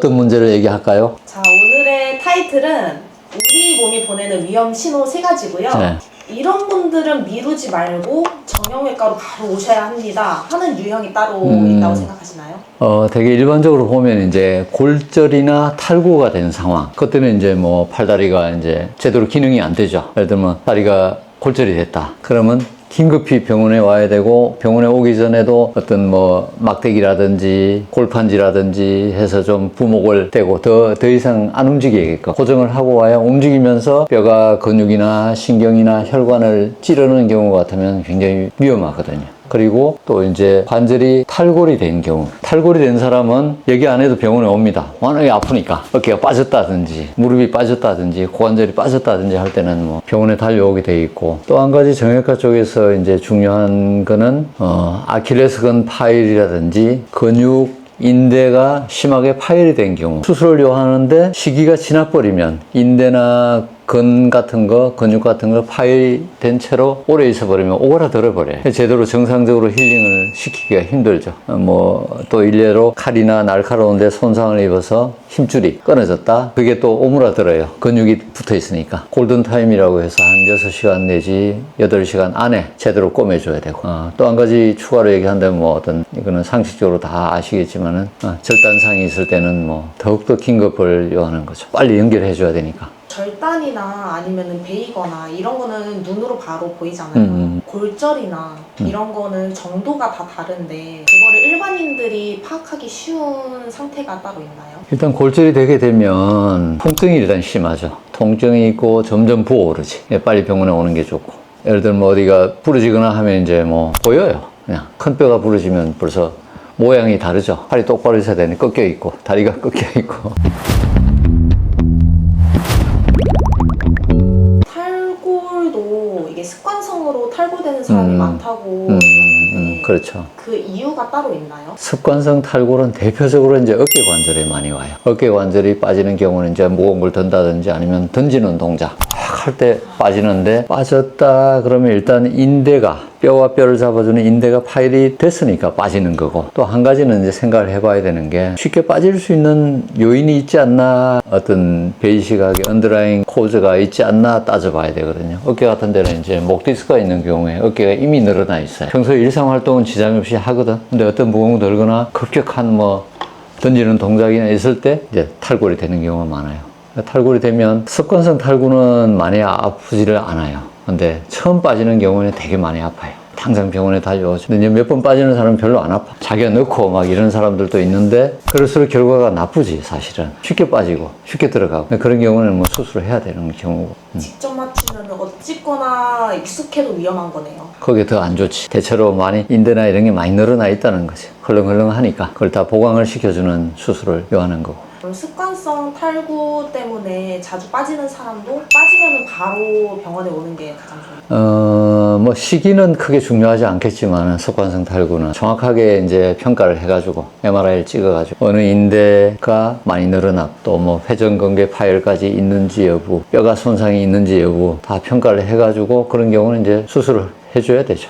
어떤 문제를 얘기할까요? 자, 오늘의 타이틀은 우리 몸이 보내는 위험 신호 3가지고요. 네. 이런 분들은 미루지 말고 정형외과로 바로 오셔야 합니다 하는 유형이 따로 있다고 생각하시나요? 되게 일반적으로 보면 이제 골절이나 탈구가 된 상황. 그때는 이제 뭐 팔다리가 이제 제대로 기능이 안 되죠. 예를 들면 다리가 골절이 됐다. 그러면 긴급히 병원에 와야 되고, 병원에 오기 전에도 어떤 뭐 막대기라든지 골판지라든지 해서 좀 부목을 대고 더 이상 안 움직이게끔 고정을 하고 와야 움직이면서 뼈가 근육이나 신경이나 혈관을 찌르는 경우 같으면 굉장히 위험하거든요. 그리고 또 이제 관절이 탈골이 된 경우, 탈골이 된 사람은 여기 안에도 병원에 옵니다. 워낙에 아프니까 어깨가 빠졌다든지 무릎이 빠졌다든지 고관절이 빠졌다든지 할 때는 뭐 병원에 달려오게 돼 있고, 또 한 가지 정형외과 쪽에서 이제 중요한 거는 아킬레스건 파열이라든지 근육 인대가 심하게 파열이 된 경우, 수술을 요하는데 시기가 지나버리면 인대나 근 같은 거, 근육 같은 거 파열된 채로 오래 있어버리면 오그라들어버려요. 제대로 정상적으로 힐링을 시키기가 힘들죠. 또 일례로 칼이나 날카로운 데 손상을 입어서 힘줄이 끊어졌다. 그게 또 오므라들어요. 근육이 붙어 있으니까. 골든타임이라고 해서 한 6시간 내지 8시간 안에 제대로 꼬매줘야 되고. 또 한 가지 추가로 얘기한다면 이거는 상식적으로 다 아시겠지만은, 절단상이 있을 때는 더욱더 긴급을 요하는 거죠. 빨리 연결해줘야 되니까. 절단이나 아니면 베이거나 이런 거는 눈으로 바로 보이잖아요. 골절이나 이런 거는 정도가 다 다른데 그거를 일반인들이 파악하기 쉬운 상태가 따로 있나요? 일단 골절이 되게 되면 통증이 일단 심하죠. 통증이 있고 점점 부어오르지. 빨리 병원에 오는 게 좋고. 예를 들면 어디가 부러지거나 하면 이제 보여요. 그냥 큰 뼈가 부러지면 벌써 모양이 다르죠. 팔이 똑바로 있어야 되는데 꺾여 있고 다리가 꺾여 있고. 탈골도 이게 습관성으로 탈골되는 사람이 많다고 들었는데 그렇죠. 그 이유가 따로 있나요? 습관성 탈골은 대표적으로 이제 어깨 관절에 많이 와요. 어깨 관절이 빠지는 경우는 이제 무거운 걸 든다든지 아니면 던지는 동작 할 때 빠지는데, 빠졌다 그러면 일단 인대가, 뼈와 뼈를 잡아주는 인대가 파열이 됐으니까 빠지는 거고, 또 한 가지는 이제 생각을 해봐야 되는 게 쉽게 빠질 수 있는 요인이 있지 않나, 어떤 베이식하게 언더라인 코즈가 있지 않나 따져봐야 되거든요. 어깨 같은 데는 이제 목 디스크가 있는 경우에 어깨가 이미 늘어나 있어요. 평소에 일상활동은 지장 없이 하거든. 근데 어떤 무거운 거 들거나 급격한 던지는 동작이나 있을 때 이제 탈골이 되는 경우가 많아요. 탈골이 되면 습관성 탈구는 많이 아프지를 않아요. 근데 처음 빠지는 경우는 되게 많이 아파요. 당장 병원에 달려오죠. 근데 몇 번 빠지는 사람은 별로 안 아파. 자기가 넣고 이런 사람들도 있는데, 그럴수록 결과가 나쁘지, 사실은. 쉽게 빠지고 쉽게 들어가고, 그런 경우는 수술을 해야 되는 경우고. 직접 맞추면 어찌거나 익숙해도 위험한 거네요. 그게 더 안 좋지. 대체로 많이 인대나 이런 게 많이 늘어나 있다는 거지. 헐렁헐렁하니까 그걸 다 보강을 시켜주는 수술을 요하는 거고. 습관성 탈구 때문에 자주 빠지는 사람도 빠지면 바로 병원에 오는 게 가장 좋아요. 시기는 크게 중요하지 않겠지만 습관성 탈구는 정확하게 이제 평가를 해가지고 MRI를 찍어가지고 어느 인대가 많이 늘어났고, 또 회전근개 파열까지 있는지 여부, 뼈가 손상이 있는지 여부 다 평가를 해가지고 그런 경우는 이제 수술을 해줘야 되죠.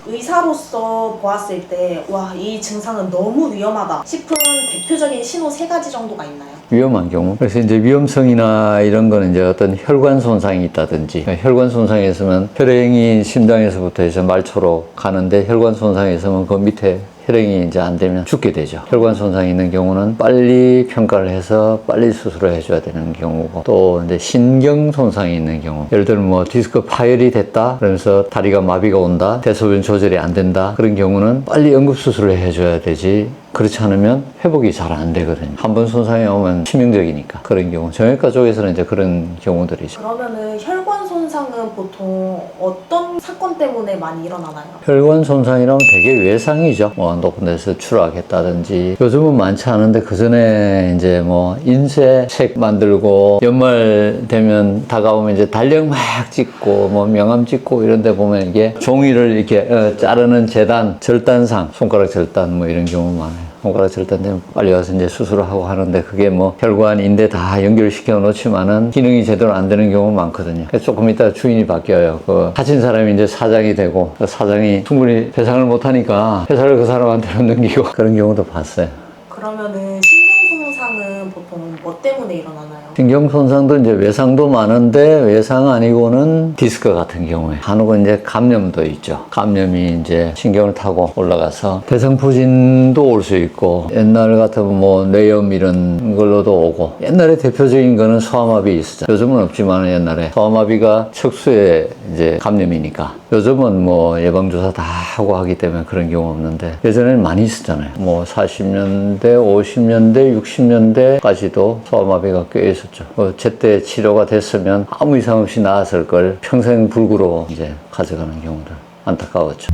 의사로서 보았을 때 이 증상은 너무 위험하다 싶은 대표적인 신호 3가지 정도가 있나요? 위험한 경우. 그래서 이제 위험성이나 이런 거는 이제 어떤 혈관 손상이 있다든지, 혈관 손상이 있으면 혈행이 심장에서부터 해서 말초로 가는데, 혈관 손상이 있으면 그 밑에 혈행이 이제 안 되면 죽게 되죠. 혈관 손상이 있는 경우는 빨리 평가를 해서 빨리 수술을 해줘야 되는 경우고, 또 이제 신경 손상이 있는 경우, 예를 들면 디스크 파열이 됐다 그러면서 다리가 마비가 온다, 대소변 조절이 안 된다, 그런 경우는 빨리 응급수술을 해줘야 되지, 그렇지 않으면 회복이 잘 안 되거든요. 한 번 손상이 오면 치명적이니까. 그런 경우 정형외과 쪽에서는 이제 그런 경우들이죠. 그러면은 혈관 손상은 보통 어떤 사건 때문에 많이 일어나나요? 혈관 손상이라면 되게 외상이죠. 높은 데서 추락했다든지, 요즘은 많지 않은데 그전에 이제 인쇄책 만들고 연말 되면 다가오면 이제 달력 막 찍고 명함 찍고 이런 데 보면 이게 종이를 이렇게 자르는 재단, 절단상, 손가락 절단 이런 경우 많아요. 손가락 절단 되면 빨리 와서 이제 수술을 하고 하는데 그게 뭐 혈관, 인대 다 연결시켜 놓지만은 기능이 제대로 안 되는 경우가 많거든요. 그래서 조금 이따 주인이 바뀌어요. 그 하친 사람이 이제 사장이 되고 그 사장이 충분히 배상을 못 하니까 회사를 그 사람한테 넘기고 그런 경우도 봤어요. 그러면은 신경손상은 보통 뭐 때문에 일어나나요? 신경 손상도 이제 외상도 많은데 외상 아니고는 디스크 같은 경우에 한혹은 이제 감염도 있죠. 감염이 이제 신경을 타고 올라가서 대상포진도 올 수 있고 옛날 같으면 뭐 뇌염 이런 걸로도 오고 옛날에 대표적인 거는 소아마비 있었죠. 요즘은 없지만 옛날에 소아마비가 척수에 이제 감염이니까 요즘은 뭐 예방주사 다 하고 하기 때문에 그런 경우 없는데 예전에는 많이 있었잖아요. 뭐 40년대, 50년대, 60년대까지도 소아마비가 꽤 있었죠. 제때 치료가 됐으면 아무 이상 없이 나았을 걸 평생 불구로 이제 가져가는 경우들 안타까웠죠.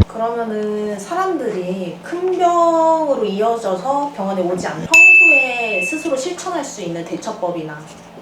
그러면은 사람들이 큰 병으로 이어져서 병원에 오지 않는 평소에 스스로 실천할 수 있는 대처법이나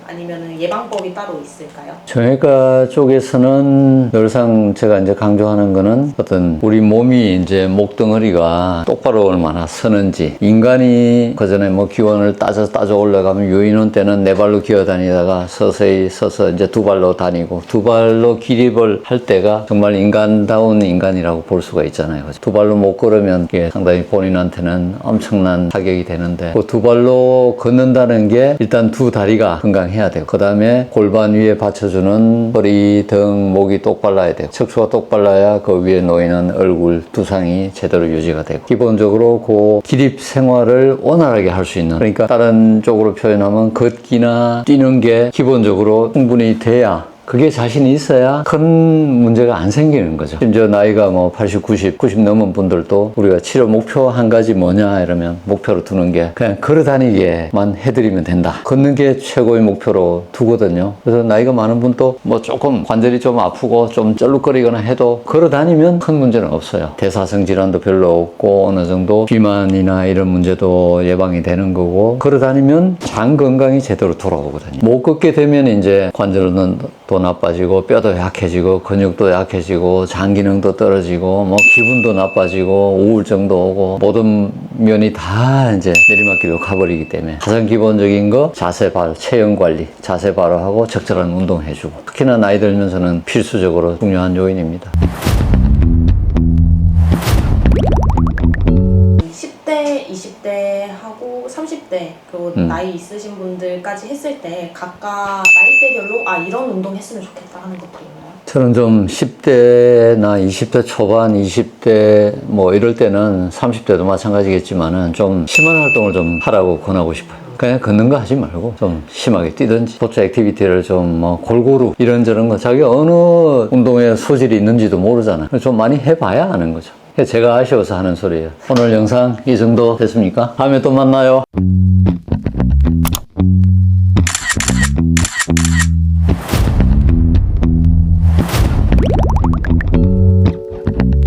아니면은 예방법이 따로 있을까요? 정형외과 쪽에서는 늘상 제가 이제 강조하는 거는 어떤 우리 몸이 이제 목덩어리가 똑바로 얼마나 서는지 인간이 그전에 뭐 기원을 따져 올라가면 유인원 때는 네 발로 기어 다니다가 서서히 서서 이제 두 발로 다니고 두 발로 기립을 할 때가 정말 인간다운 인간이라고 볼 수가 있잖아요. 그죠? 두 발로 못 걸으면 이게 상당히 본인한테는 엄청난 타격이 되는데 그 두 발로 걷는다는 게 일단 두 다리가 건강해야 돼요. 그 다음에 골반 위에 받쳐주는 허리, 등, 목이 똑발라야 돼요. 척추가 똑발라야 그 위에 놓이는 얼굴, 두상이 제대로 유지가 되고 기본적으로 그 기립 생활을 원활하게 할 수 있는 그러니까 다른 쪽으로 표현하면 걷기나 뛰는 게 기본적으로 충분히 돼야 그게 자신이 있어야 큰 문제가 안 생기는 거죠. 심지어 나이가 뭐 80, 90 넘은 분들도 우리가 치료 목표 한 가지 뭐냐 이러면 목표로 두는 게 그냥 걸어 다니게만 해드리면 된다. 걷는 게 최고의 목표로 두거든요. 그래서 나이가 많은 분도 뭐 조금 관절이 좀 아프고 좀 쩔룩거리거나 해도 걸어 다니면 큰 문제는 없어요. 대사성 질환도 별로 없고 어느 정도 비만이나 이런 문제도 예방이 되는 거고 걸어 다니면 장 건강이 제대로 돌아오거든요. 못 걷게 되면 이제 관절은 또 나빠지고 뼈도 약해지고 근육도 약해지고 장 기능도 떨어지고 뭐 기분도 나빠지고 우울증도 오고 모든 면이 다 이제 내리막길로 가버리기 때문에 가장 기본적인 거 자세 바로 체형 관리 자세 바로 하고 적절한 운동 해주고 특히나 나이 들면서는 필수적으로 중요한 요인입니다. 10대, 20대 하고 30대 그리고 나이 있으신 분들까지 했을 때 각각 나이대별로 이런 운동 했으면 좋겠다 하는 것도 있나요? 저는 좀 10대나 20대 초반, 20대 뭐 이럴 때는 30대도 마찬가지겠지만은 좀 심한 활동을 좀 하라고 권하고 싶어요. 그냥 걷는 거 하지 말고 좀 심하게 뛰든지 스포츠 액티비티를 좀 뭐 골고루 이런저런 거 자기가 어느 운동에 소질이 있는지도 모르잖아요. 좀 많이 해봐야 아는 거죠. 제가 아쉬워서 하는 소리예요. 오늘 영상 이 정도 됐습니까? 다음에 또 만나요.